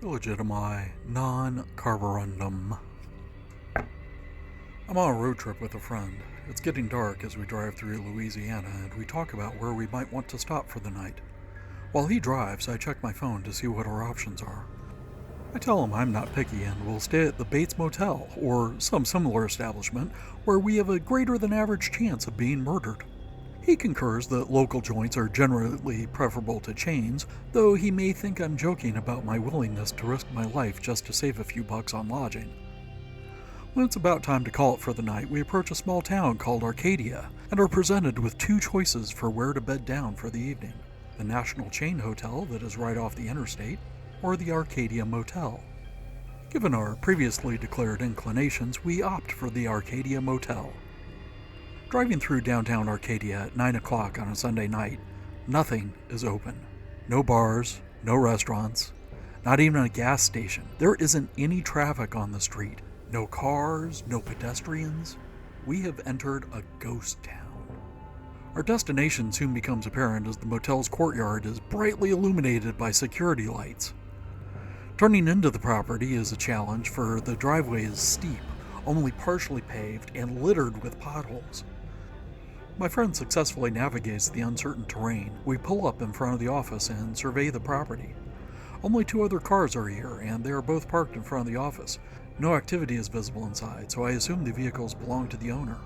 Illegitimi non-carborundum. I'm on a road trip with a friend. It's getting dark as we drive through Louisiana, and we talk about where we might want to stop for the night. While he drives, I check my phone to see what our options are. I tell him I'm not picky and will stay at the Bates Motel, or some similar establishment, where we have a greater than average chance of being murdered. He concurs that local joints are generally preferable to chains, though he may think I'm joking about my willingness to risk my life just to save a few bucks on lodging. When it's about time to call it for the night, we approach a small town called Arcadia, and are presented with two choices for where to bed down for the evening: the National Chain Hotel that is right off the interstate, or the Arcadia Motel. Given our previously declared inclinations, we opt for the Arcadia Motel. Driving through downtown Arcadia at 9 o'clock on a Sunday night, nothing is open. No bars, no restaurants, not even a gas station. There isn't any traffic on the street. No cars, no pedestrians. We have entered a ghost town. Our destination soon becomes apparent as the motel's courtyard is brightly illuminated by security lights. Turning into the property is a challenge, for the driveway is steep, only partially paved, and littered with potholes. My friend successfully navigates the uncertain terrain. We pull up in front of the office and survey the property. Only two other cars are here, and they are both parked in front of the office. No activity is visible inside, so I assume the vehicles belong to the owner.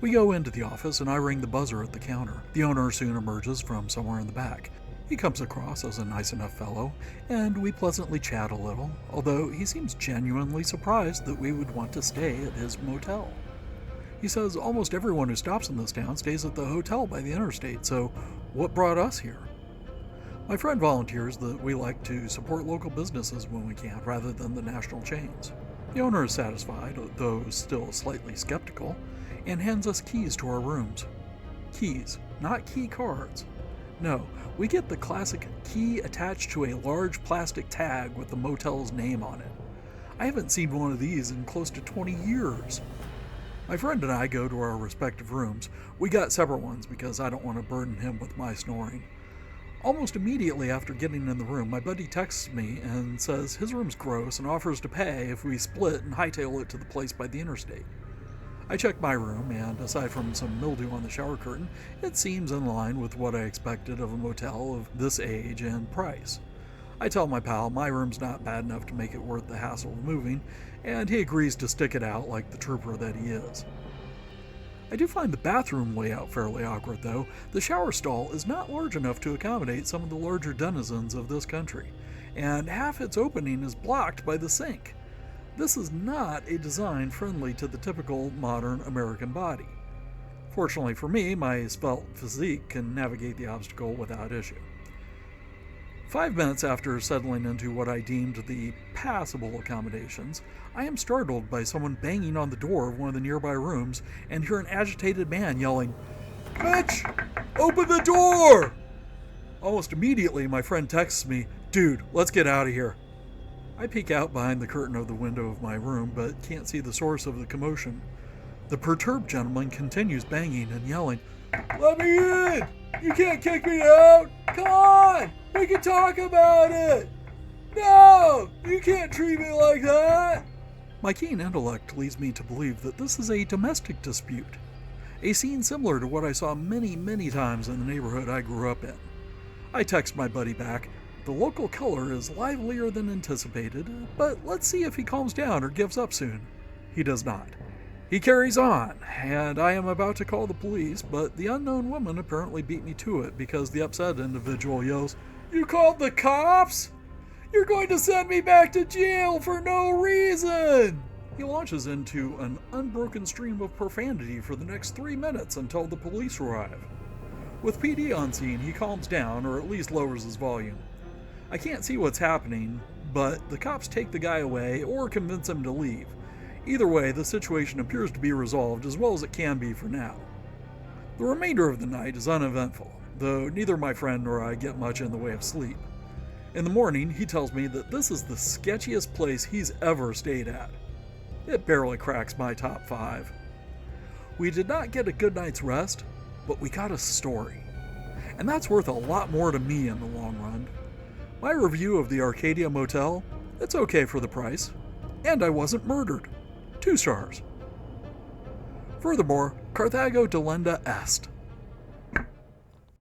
We go into the office, and I ring the buzzer at the counter. The owner soon emerges from somewhere in the back. He comes across as a nice enough fellow, and we pleasantly chat a little, although he seems genuinely surprised that we would want to stay at his motel. He says almost everyone who stops in this town stays at the hotel by the interstate, so what brought us here? My friend volunteers that we like to support local businesses when we can, rather than the national chains. The owner is satisfied, though still slightly skeptical, and hands us keys to our rooms. Keys, not key cards. No, we get the classic key attached to a large plastic tag with the motel's name on it. I haven't seen one of these in close to 20 years. My friend and I go to our respective rooms. We got separate ones because I don't want to burden him with my snoring. Almost immediately after getting in the room, my buddy texts me and says his room's gross and offers to pay if we split and hightail it to the place by the interstate. I check my room, and aside from some mildew on the shower curtain, it seems in line with what I expected of a motel of this age and price. I tell my pal my room's not bad enough to make it worth the hassle of moving, and he agrees to stick it out like the trooper that he is. I do find the bathroom layout fairly awkward, though. The shower stall is not large enough to accommodate some of the larger denizens of this country, and half its opening is blocked by the sink. This is not a design friendly to the typical modern American body. Fortunately for me, my svelte physique can navigate the obstacle without issue. 5 minutes after settling into what I deemed the passable accommodations, I am startled by someone banging on the door of one of the nearby rooms and hear an agitated man yelling, "Mitch, open the door!" Almost immediately, my friend texts me, "Dude, let's get out of here." I peek out behind the curtain of the window of my room, but can't see the source of the commotion. The perturbed gentleman continues banging and yelling, "Let me in! You can't kick me out! Come on! We can talk about it! No! You can't treat me like that!" My keen intellect leads me to believe that this is a domestic dispute, a scene similar to what I saw many, many times in the neighborhood I grew up in. I text my buddy back, "The local color is livelier than anticipated, but let's see if he calms down or gives up soon." He does not. He carries on, and I am about to call the police, but the unknown woman apparently beat me to it because the upset individual yells, "You called the cops? You're going to send me back to jail for no reason!" He launches into an unbroken stream of profanity for the next 3 minutes until the police arrive. With PD on scene, he calms down, or at least lowers his volume. I can't see what's happening, but the cops take the guy away or convince him to leave. Either way, the situation appears to be resolved as well as it can be for now. The remainder of the night is uneventful, though neither my friend nor I get much in the way of sleep. In the morning, he tells me that this is the sketchiest place he's ever stayed at. It barely cracks my top 5. We did not get a good night's rest, but we got a story. And that's worth a lot more to me in the long run. My review of the Arcadia Motel, it's okay for the price. And I wasn't murdered. 2 stars. Furthermore, Carthago delenda est.